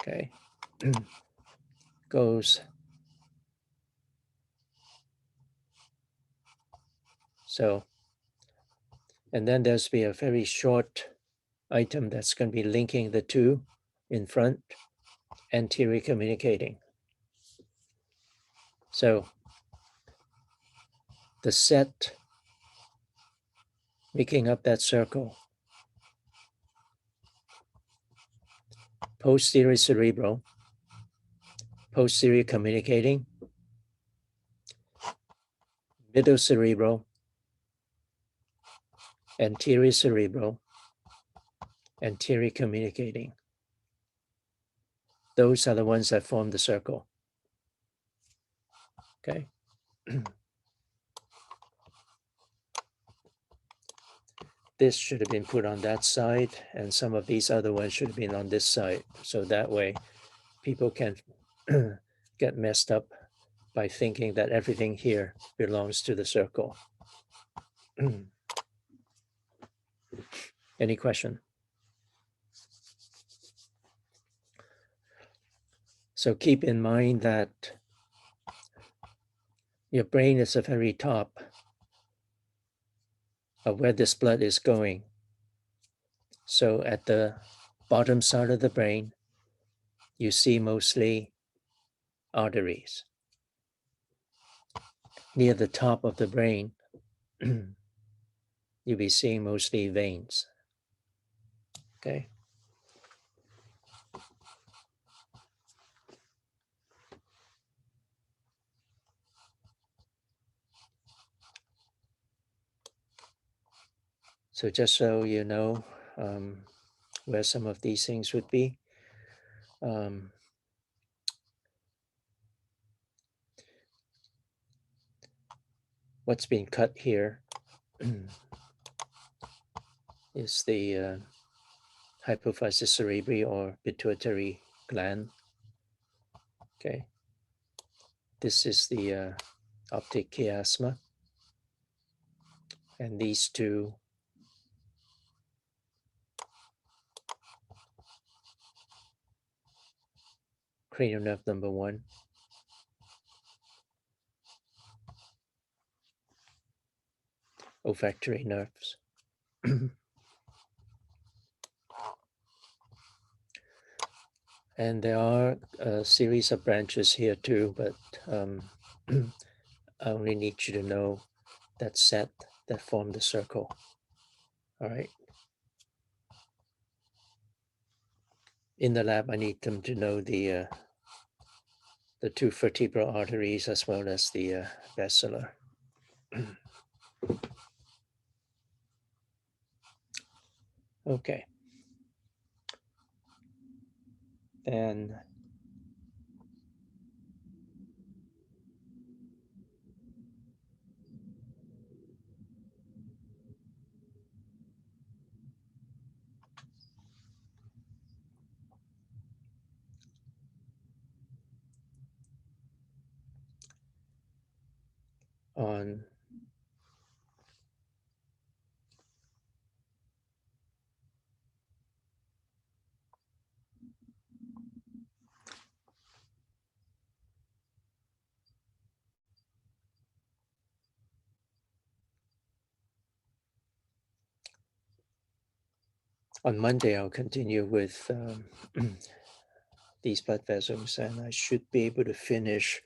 Okay. Goes so, and then there's be a very short item that's going to be linking the two in front, anterior communicating. So the set making up that circle, posterior cerebral, posterior communicating, middle cerebral, anterior cerebral, anterior communicating. Those are the ones that form the circle. Okay. This should have been put on that side, and some of these other ones should have been on this side. So that way people can get messed up by thinking that everything here belongs to the circle. Any question? So keep in mind that your brain is the very top of where this blood is going. So at the bottom side of the brain, you see mostly arteries. Near the top of the brain, you'll be seeing mostly veins. Okay. So just so you know where some of these things would be. What's being cut here is the hypophysis cerebri or pituitary gland. Okay. This is the optic chiasma. And these two cranial nerve number 1, olfactory nerves. And there are a series of branches here too, but I only need you to know that set that form the circle. All right. In the lab, I need them to know the 2 vertebral arteries as well as the basilar. Okay. And on Monday, I'll continue with these blood vessels, and I should be able to finish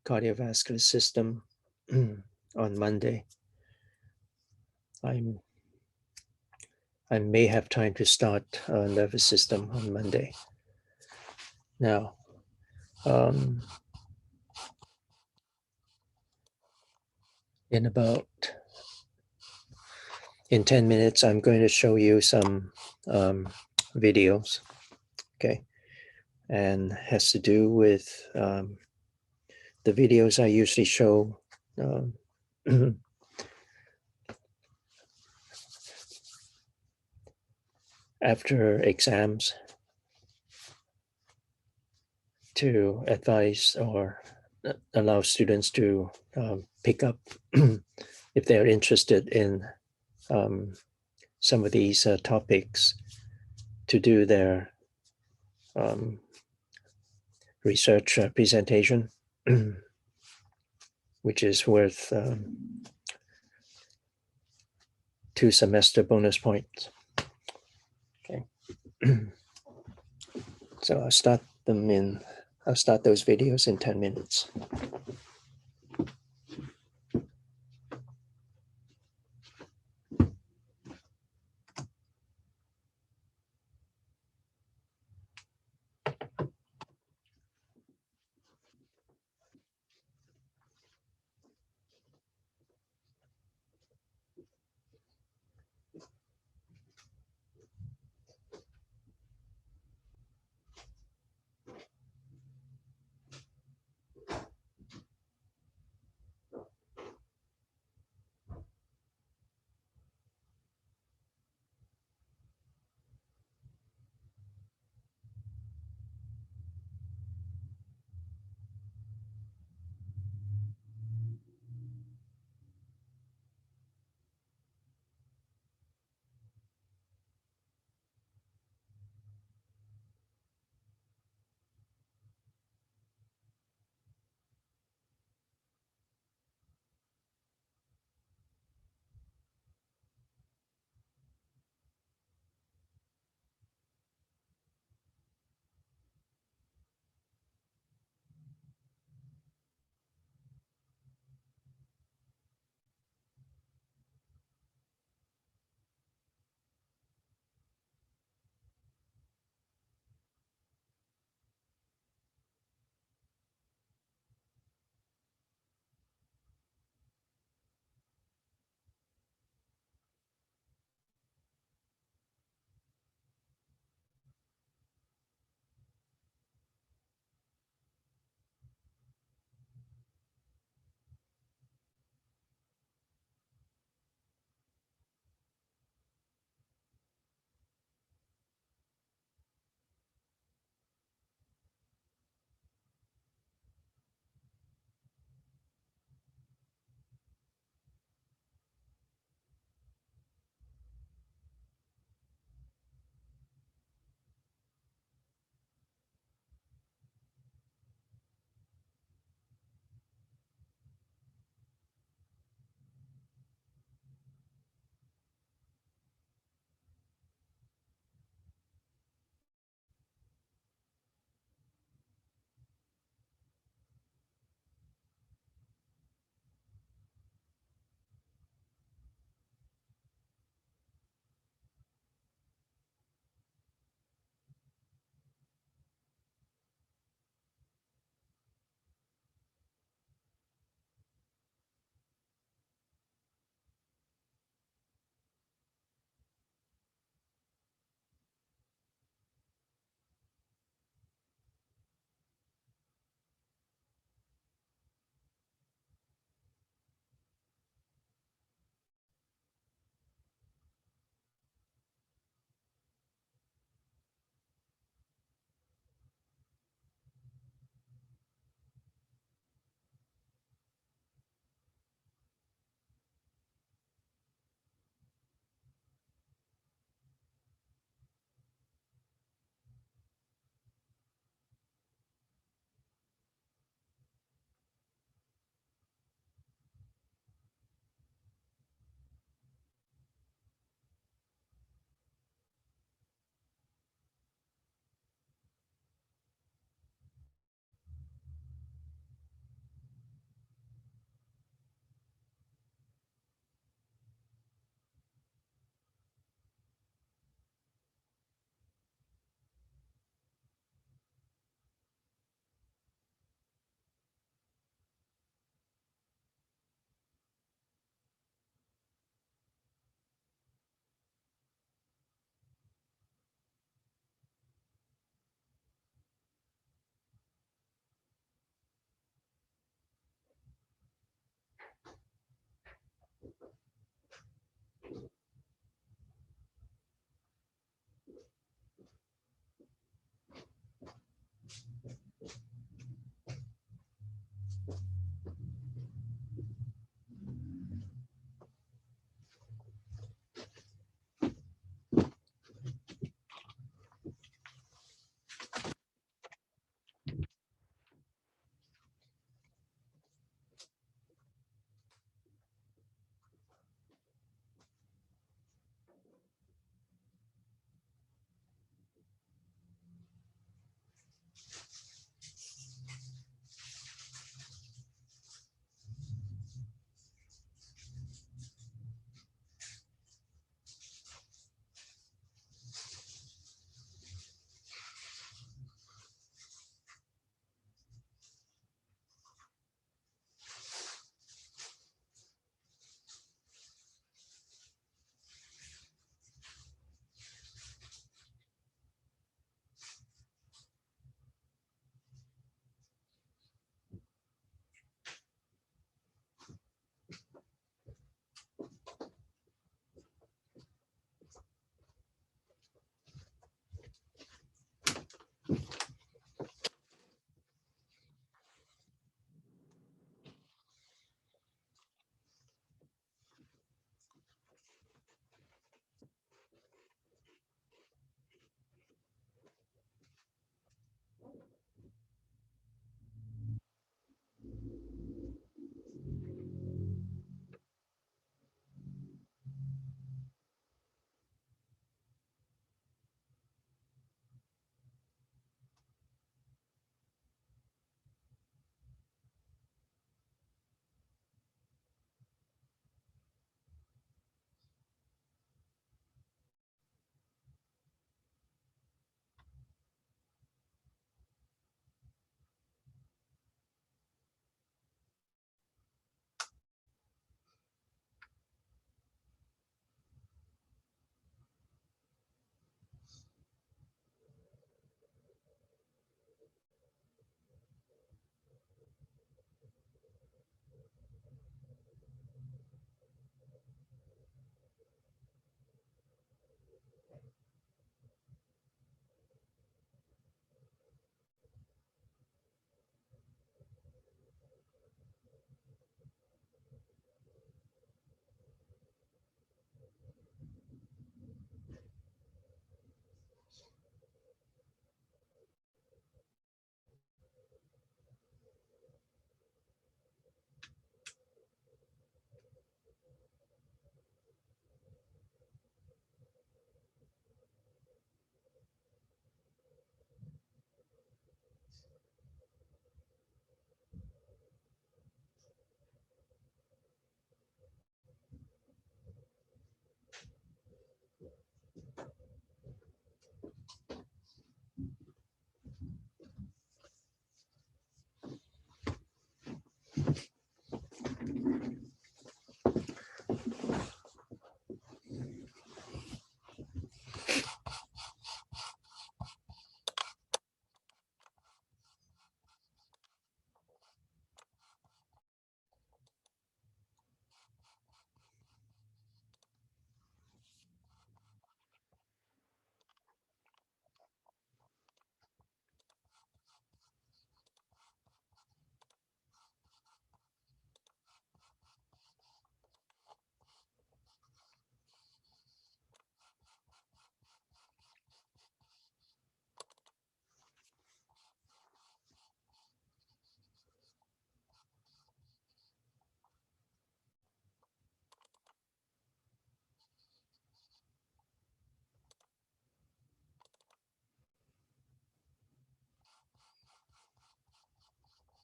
cardiovascular system on Monday. I may have time to start nervous system on Monday. Now, in 10 minutes, I'm going to show you some videos, okay? And has to do with the videos I usually show after exams to advise or allow students to pick up if they're interested in some of these topics to do their research presentation, which is worth 2 semester bonus points. Okay. So I'll start them in I'll start those videos in 10 minutes.